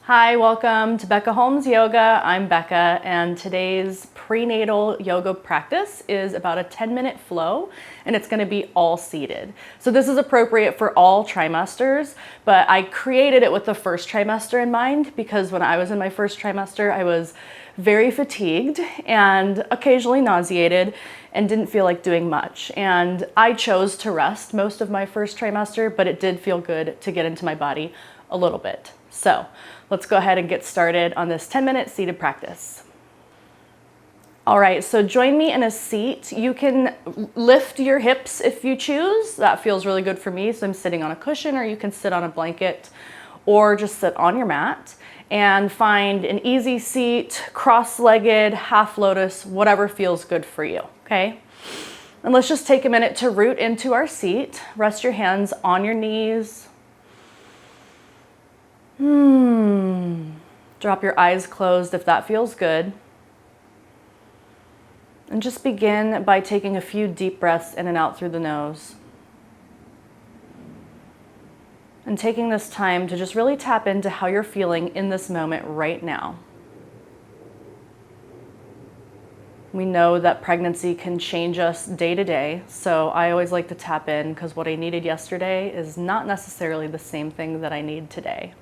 Hi, welcome to Becca Holmes Yoga. I'm Becca, and today's prenatal yoga practice is about a 10-minute flow, and it's going to be all seated. So this is appropriate for all trimesters, but I created it with the first trimester in mind because when I was in my first trimester, I was very fatigued and occasionally nauseated and didn't feel like doing much. And I chose to rest most of my first trimester, but it did feel good to get into my body a little bit. So let's go ahead and get started on this 10-minute seated practice. All right, so join me in a seat. You can lift your hips if you choose. That feels really good for me. So I'm sitting on a cushion, or you can sit on a blanket or just sit on your mat and find an easy seat, cross-legged, half lotus, whatever feels good for you, okay? And let's just take a minute to root into our seat. Rest your hands on your knees. Drop your eyes closed if that feels good. And just begin by taking a few deep breaths in and out through the nose. And taking this time to just really tap into how you're feeling in this moment right now. We know that pregnancy can change us day to day, so I always like to tap in because what I needed yesterday is not necessarily the same thing that I need today.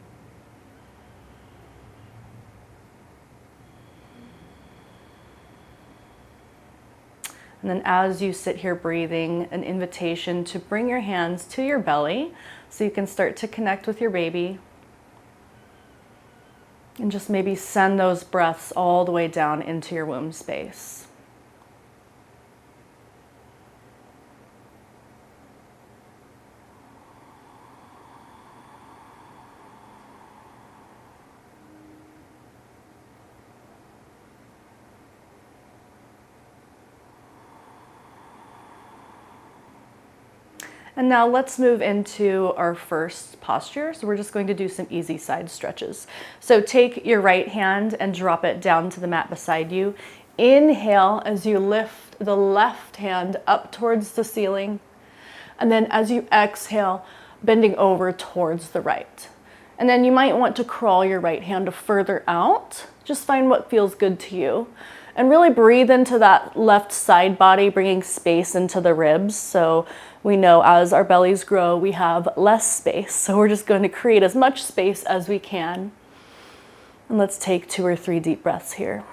And then as you sit here breathing, an invitation to bring your hands to your belly so you can start to connect with your baby. And just maybe send those breaths all the way down into your womb space. And now let's move into our first posture. So we're just going to do some easy side stretches. So take your right hand and drop it down to the mat beside you. Inhale as you lift the left hand up towards the ceiling. And then as you exhale, bending over towards the right. And then you might want to crawl your right hand further out. Just find what feels good to you. And really breathe into that left side body, bringing space into the ribs. So we know as our bellies grow, we have less space. So we're just going to create as much space as we can. And let's take 2 or 3 deep breaths here.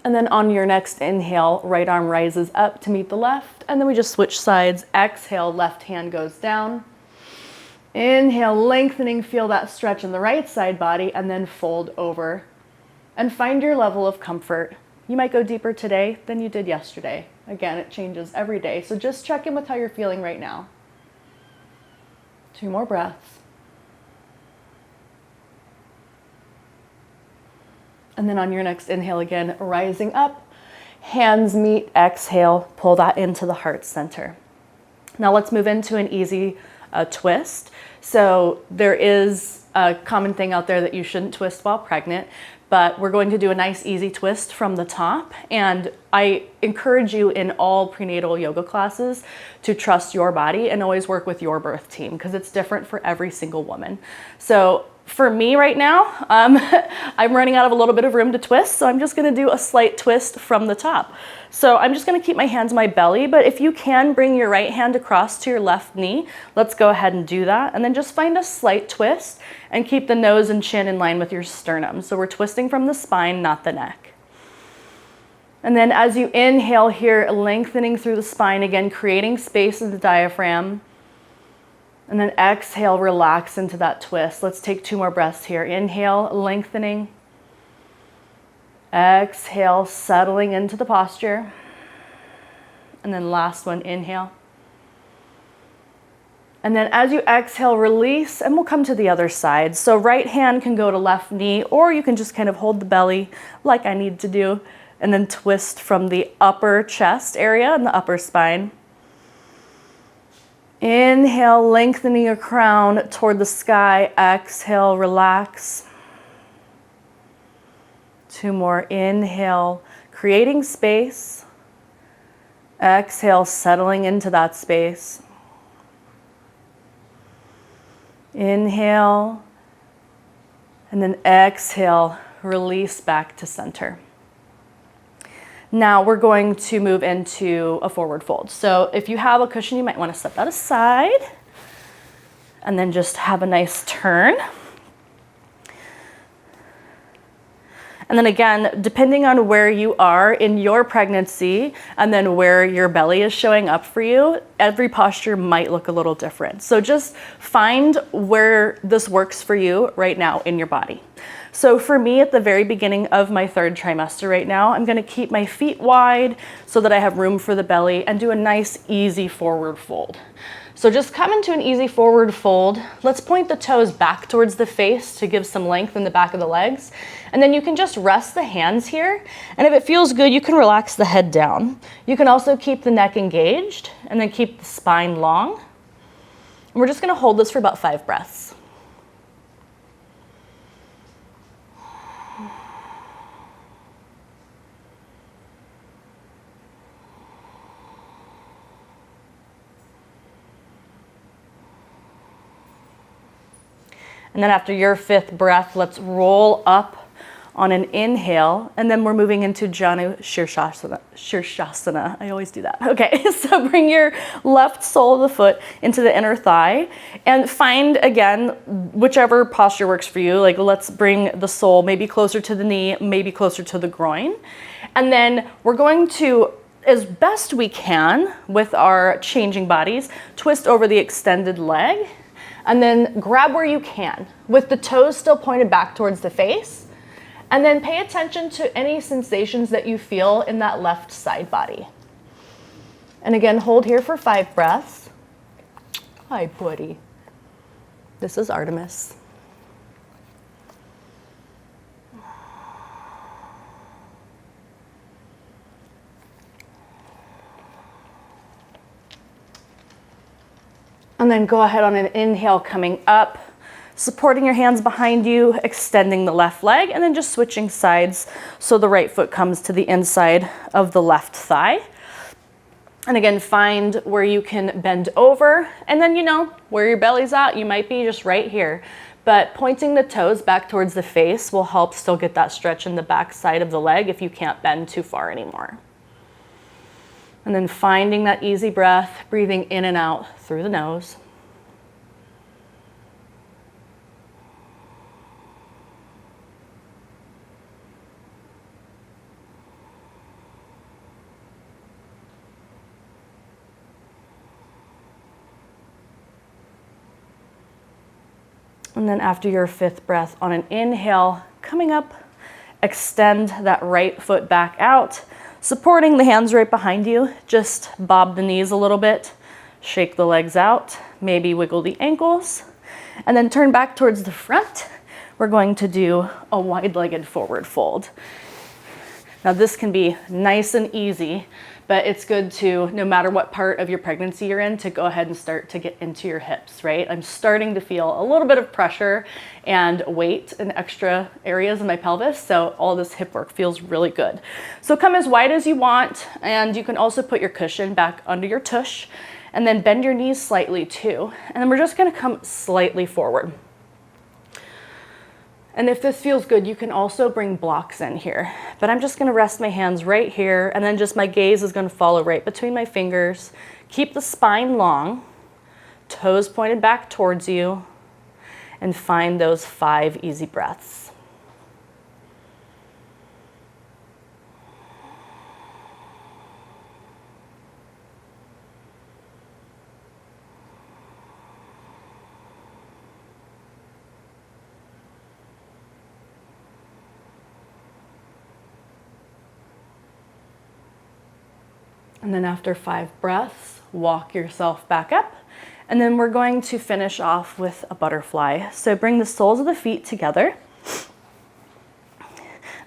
And then on your next inhale, right arm rises up to meet the left, and then we just switch sides. Exhale, left hand goes down. Inhale, lengthening, feel that stretch in the right side body, and then fold over. And find your level of comfort. You might go deeper today than you did yesterday. Again, it changes every day, so just check in with how you're feeling right now. 2 more breaths. And then on your next inhale again, rising up, hands meet, exhale, pull that into the heart center. Now let's move into an easy twist. So there is a common thing out there that you shouldn't twist while pregnant, but we're going to do a nice easy twist from the top. And I encourage you in all prenatal yoga classes to trust your body and always work with your birth team because it's different for every single woman. So for me right now, I'm running out of a little bit of room to twist, so I'm just gonna do a slight twist from the top. So I'm just gonna keep my hands on my belly, but if you can bring your right hand across to your left knee, let's go ahead and do that. And then just find a slight twist and keep the nose and chin in line with your sternum. So we're twisting from the spine, not the neck. And then as you inhale here, lengthening through the spine, again, creating space in the diaphragm. And then exhale, relax into that twist. Let's take 2 more breaths here. Inhale, lengthening. Exhale, settling into the posture. And then last one, inhale. And then as you exhale, release, and we'll come to the other side. So right hand can go to left knee, or you can just kind of hold the belly like I need to do, and then twist from the upper chest area and the upper spine. Inhale, lengthening your crown toward the sky. Exhale, relax. 2 more. Inhale, creating space. Exhale, settling into that space. Inhale, and then exhale, release back to center. Now we're going to move into a forward fold. So if you have a cushion, you might want to set that aside and then just have a nice turn. And then again, depending on where you are in your pregnancy and then where your belly is showing up for you, every posture might look a little different. So just find where this works for you right now in your body. So for me, at the very beginning of my 3rd trimester right now, I'm gonna keep my feet wide so that I have room for the belly and do a nice, easy forward fold. So just come into an easy forward fold. Let's point the toes back towards the face to give some length in the back of the legs. And then you can just rest the hands here. And if it feels good, you can relax the head down. You can also keep the neck engaged and then keep the spine long. And we're just gonna hold this for about 5 breaths. And then after your 5th breath, let's roll up on an inhale, and then we're moving into Janu Shirshasana. I always do that. Okay, so bring your left sole of the foot into the inner thigh, and find, again, whichever posture works for you. Like, let's bring the sole maybe closer to the knee, maybe closer to the groin. And then we're going to, as best we can with our changing bodies, twist over the extended leg, and then grab where you can, with the toes still pointed back towards the face. And then pay attention to any sensations that you feel in that left side body. And again, hold here for 5 breaths. Hi, buddy. This is Artemis. And then go ahead on an inhale, coming up, supporting your hands behind you, extending the left leg, and then just switching sides so the right foot comes to the inside of the left thigh. And again, find where you can bend over, and then, you know, where your belly's at, you might be just right here. But pointing the toes back towards the face will help still get that stretch in the back side of the leg if you can't bend too far anymore. And then finding that easy breath, breathing in and out through the nose. And then after your 5th breath, on an inhale, coming up, extend that right foot back out, supporting the hands right behind you. Just bob the knees a little bit, shake the legs out, maybe wiggle the ankles, and then turn back towards the front. We're going to do a wide-legged forward fold. Now this can be nice and easy, but it's good to, no matter what part of your pregnancy you're in, to go ahead and start to get into your hips, right? I'm starting to feel a little bit of pressure and weight in extra areas of my pelvis, so all this hip work feels really good. So come as wide as you want, and you can also put your cushion back under your tush, and then bend your knees slightly too. And then we're just gonna come slightly forward. And if this feels good, you can also bring blocks in here. But I'm just gonna rest my hands right here, and then just my gaze is gonna follow right between my fingers. Keep the spine long, toes pointed back towards you, and find those 5 easy breaths. And then after 5 breaths, walk yourself back up. And then we're going to finish off with a butterfly. So bring the soles of the feet together.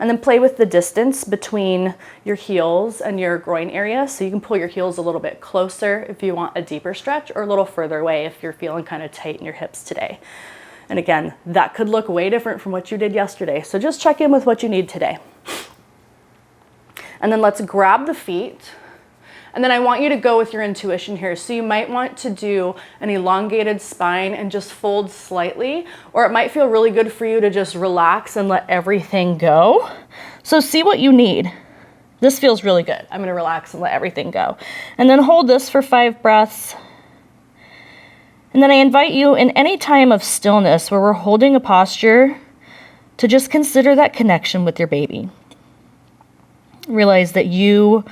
And then play with the distance between your heels and your groin area. So you can pull your heels a little bit closer if you want a deeper stretch, or a little further away if you're feeling kind of tight in your hips today. And again, that could look way different from what you did yesterday. So just check in with what you need today. And then let's grab the feet. And then I want you to go with your intuition here. So you might want to do an elongated spine and just fold slightly, or it might feel really good for you to just relax and let everything go. So see what you need. This feels really good. I'm gonna relax and let everything go. And then hold this for 5 breaths. And then I invite you in any time of stillness where we're holding a posture to just consider that connection with your baby. Realize that you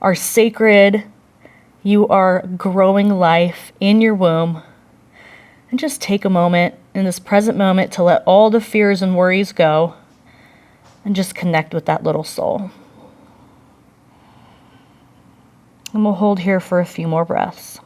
are sacred, you are growing life in your womb, and just take a moment in this present moment to let all the fears and worries go and just connect with that little soul. And we'll hold here for a few more breaths.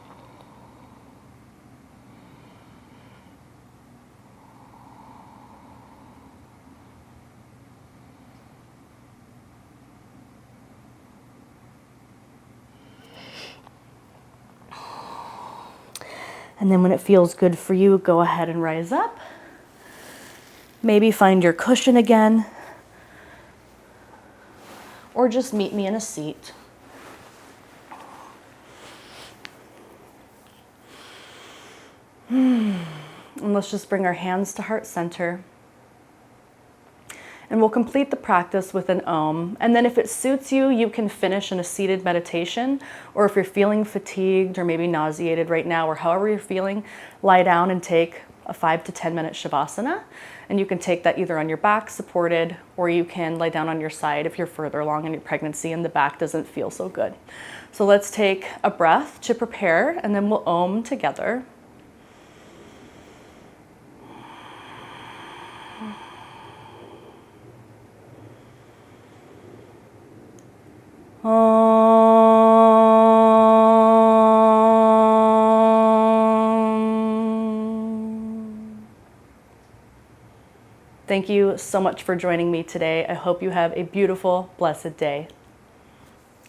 And then when it feels good for you, go ahead and rise up. Maybe find your cushion again, or just meet me in a seat. And let's just bring our hands to heart center. And we'll complete the practice with an Om. And then if it suits you, you can finish in a seated meditation, or if you're feeling fatigued or maybe nauseated right now, or however you're feeling, lie down and take a 5 to 10 minute Shavasana. And you can take that either on your back supported, or you can lie down on your side if you're further along in your pregnancy and the back doesn't feel so good. So let's take a breath to prepare, and then we'll Om together. Thank you so much for joining me today. I hope you have a beautiful, blessed day.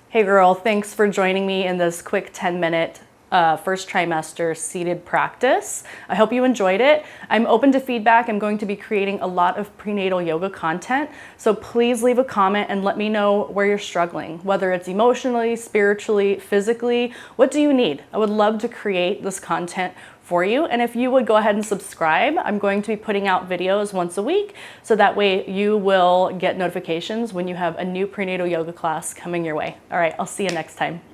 Hey girl, thanks for joining me in this quick 10-minute first trimester seated practice. I hope you enjoyed it. I'm open to feedback. I'm going to be creating a lot of prenatal yoga content. So please leave a comment and let me know where you're struggling, whether it's emotionally, spiritually, physically. What do you need? I would love to create this content for you. And if you would go ahead and subscribe, I'm going to be putting out videos once a week. So that way you will get notifications when you have a new prenatal yoga class coming your way. All right, I'll see you next time.